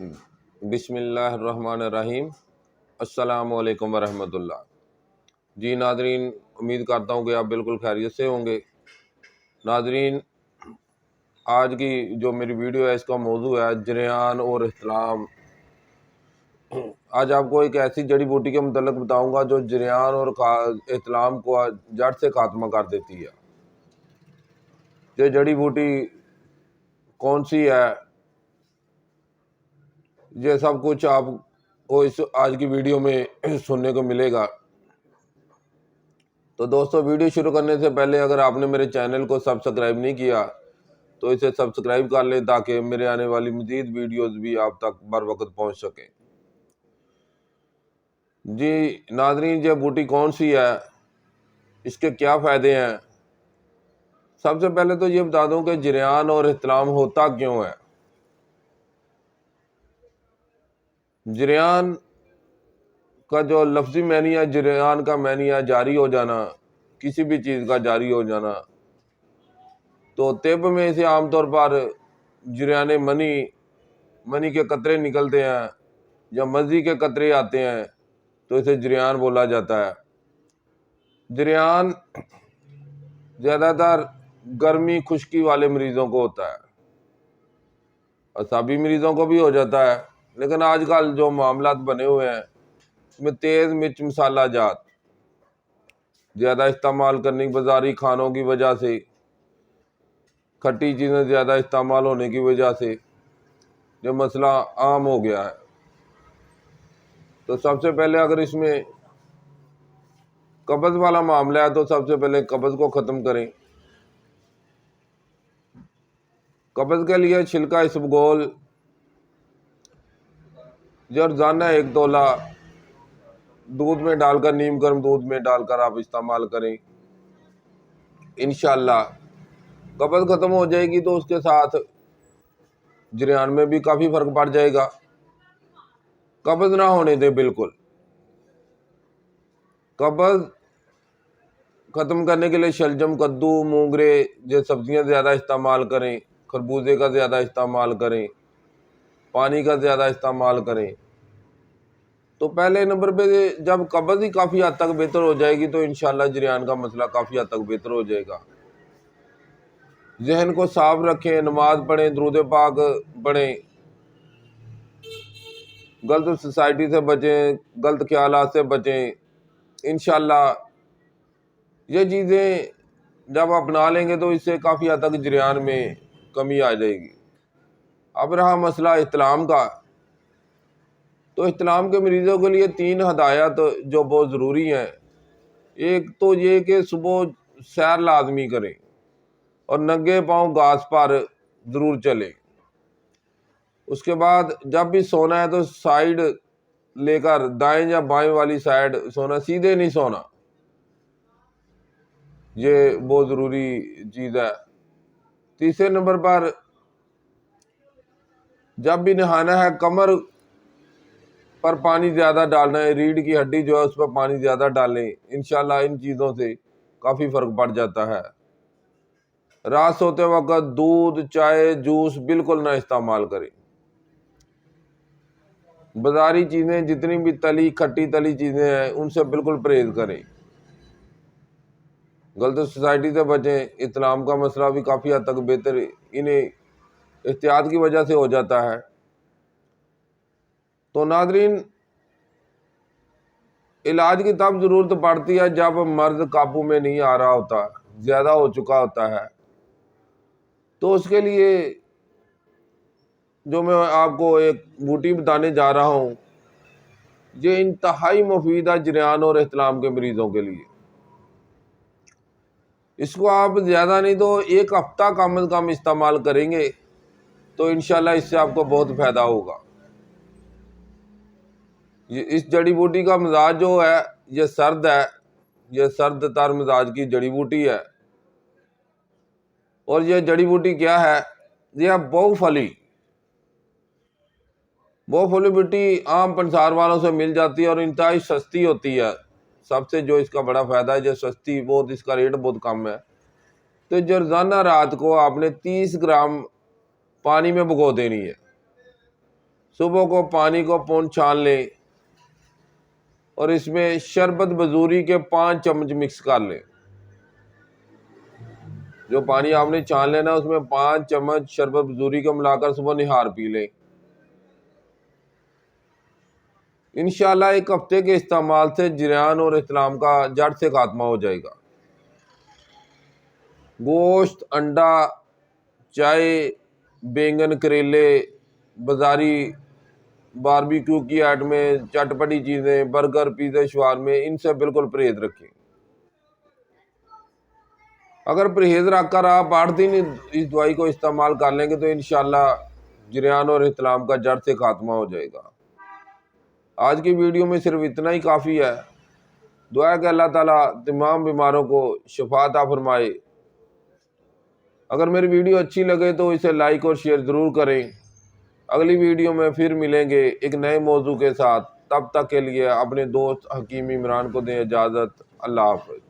بسم اللہ الرحمن الرحیم۔ السلام علیکم ورحمۃ اللہ۔ جی ناظرین، امید کرتا ہوں کہ آپ بالکل خیریت سے ہوں گے۔ ناظرین، آج کی جو میری ویڈیو ہے اس کا موضوع ہے جریان اور احتلام۔ آج آپ کو ایک ایسی جڑی بوٹی کے متعلق بتاؤں گا جو جریان اور احتلام کو جڑ سے خاتمہ کر دیتی ہے۔ یہ جڑی بوٹی کون سی ہے، یہ سب کچھ آپ کو اس آج کی ویڈیو میں سننے کو ملے گا۔ تو دوستو، ویڈیو شروع کرنے سے پہلے اگر آپ نے میرے چینل کو سبسکرائب نہیں کیا تو اسے سبسکرائب کر لیں تاکہ میرے آنے والی مزید ویڈیوز بھی آپ تک بر وقت پہنچ سکیں۔ جی ناظرین، یہ بوٹی کون سی ہے، اس کے کیا فائدے ہیں؟ سب سے پہلے تو یہ بتا دوں کہ جریان اور احتلام ہوتا کیوں ہے۔ جریان کا جو لفظی معنی ہے، جریان کا معنی ہے جاری ہو جانا، کسی بھی چیز کا جاری ہو جانا۔ تو طب میں اسے عام طور پر جریان منی کے قطرے نکلتے ہیں یا مزی کے قطرے آتے ہیں تو اسے جریان بولا جاتا ہے۔ جریان زیادہ تر گرمی خشکی والے مریضوں کو ہوتا ہے، اعصابی مریضوں کو بھی ہو جاتا ہے، لیکن آج کل جو معاملات بنے ہوئے ہیں اس میں تیز مرچ مسالہ جات زیادہ استعمال کرنے، بازاری کھانوں کی وجہ سے، کھٹی چیزیں زیادہ استعمال ہونے کی وجہ سے یہ مسئلہ عام ہو گیا ہے۔ تو سب سے پہلے اگر اس میں قبض والا معاملہ ہے تو سب سے پہلے قبض کو ختم کریں۔ قبض کے لیے چھلکا اسبگول جو روزانہ 1 تولہ دودھ میں ڈال کر، نیم گرم دودھ میں ڈال کر آپ استعمال کریں، انشاءاللہ قبض ختم ہو جائے گی۔ تو اس کے ساتھ جریان میں بھی کافی فرق پڑ جائے گا۔ قبض نہ ہونے دیں بالکل۔ قبض ختم کرنے کے لیے شلجم، کدو، مونگرے یہ سبزیاں زیادہ استعمال کریں، خربوزے کا زیادہ استعمال کریں، پانی کا زیادہ استعمال کریں۔ تو پہلے نمبر پہ جب قبض ہی کافی حد تک بہتر ہو جائے گی تو انشاءاللہ جریان کا مسئلہ کافی حد تک بہتر ہو جائے گا۔ ذہن کو صاف رکھیں، نماز پڑھیں، درود پاک پڑھیں، غلط سوسائٹی سے بچیں، غلط خیالات سے بچیں۔ انشاءاللہ یہ چیزیں جب اپنا لیں گے تو اس سے کافی حد تک جریان میں کمی آ جائے گی۔ اب رہا مسئلہ احتلام کا، تو احتلام کے مریضوں کے لیے 3 ہدایات جو بہت ضروری ہیں۔ ایک تو یہ کہ صبح سیر لازمی کریں اور ننگے پاؤں گھاس پر ضرور چلیں۔ اس کے بعد جب بھی سونا ہے تو سائیڈ لے کر دائیں یا بائیں والی سائیڈ سونا، سیدھے نہیں سونا، یہ بہت ضروری چیز ہے۔ تیسرے نمبر پر جب بھی نہانا ہے کمر پر پانی زیادہ ڈالنا ہے، ریڑھ کی ہڈی جو ہے اس پر پانی زیادہ ڈالیں، انشاءاللہ ان چیزوں سے کافی فرق پڑ جاتا ہے۔ رات سوتے وقت دودھ، چائے، جوس بالکل نہ استعمال کریں۔ بازاری چیزیں جتنی بھی تلی کھٹی تلی چیزیں ہیں ان سے بالکل پرہیز کریں۔ غلط سوسائٹی سے بچیں۔ احتلام کا مسئلہ بھی کافی حد تک بہتر انہیں احتیاط کی وجہ سے ہو جاتا ہے۔ تو ناظرین، علاج کی تب ضرورت پڑتی ہے جب مرض قابو میں نہیں آ رہا ہوتا، زیادہ ہو چکا ہوتا ہے۔ تو اس کے لیے جو میں آپ کو ایک بوٹی بتانے جا رہا ہوں، یہ انتہائی مفید ہے جریان اور احتلام کے مریضوں کے لیے۔ اس کو آپ زیادہ نہیں تو 1 ہفتہ کم از کم استعمال کریں گے تو انشاءاللہ اس سے آپ کو بہت فائدہ ہوگا۔ اس جڑی بوٹی کا مزاج جو ہے یہ سرد ہے، یہ سرد تر مزاج کی جڑی بوٹی ہے۔ اور یہ جڑی بوٹی کیا ہے، یہ بہو پھلی بوٹی عام پنسار والوں سے مل جاتی ہے اور انتہائی سستی ہوتی ہے۔ سب سے جو اس کا بڑا فائدہ ہے، جو سستی بہت، اس کا ریٹ بہت کم ہے۔ تو جو روزانہ رات کو آپ نے 30 گرام پانی میں بھگو دینی ہے، صبح کو پانی کو پون چھان لیں اور اس میں شربت بزوری کے 5 چمچ مکس کر لیں. جو پانی آپ نے چھان لینا اس میں 5 چمچ شربت بزوری کو ملا کر صبح نہار پی لیں. انشاءاللہ ایک ہفتے کے استعمال سے جریان اور احتلام کا جڑ سے خاتمہ ہو جائے گا. گوشت، انڈا، چائے، بینگن، کریلے، بازاری باربیکیو کی آئٹمیں، چٹپٹی چیزیں، برگر، پیزے، شوارمے، ان سے بالکل پرہیز رکھیں. اگر پرہیز رکھ کر آپ 8 دن اس دوائی کو استعمال کر لیں گے تو انشاءاللہ جریان اور احتلام کا جڑ سے خاتمہ ہو جائے گا. آج کی ویڈیو میں صرف اتنا ہی کافی ہے. دعا ہے کہ اللہ تعالیٰ تمام بیماروں کو شفا عطا فرمائے. اگر میری ویڈیو اچھی لگے تو اسے لائک اور شیئر ضرور کریں. اگلی ویڈیو میں پھر ملیں گے ایک نئے موضوع کے ساتھ. تب تک کے لیے اپنے دوست حکیم عمران کو دیں اجازت. اللہ حافظ.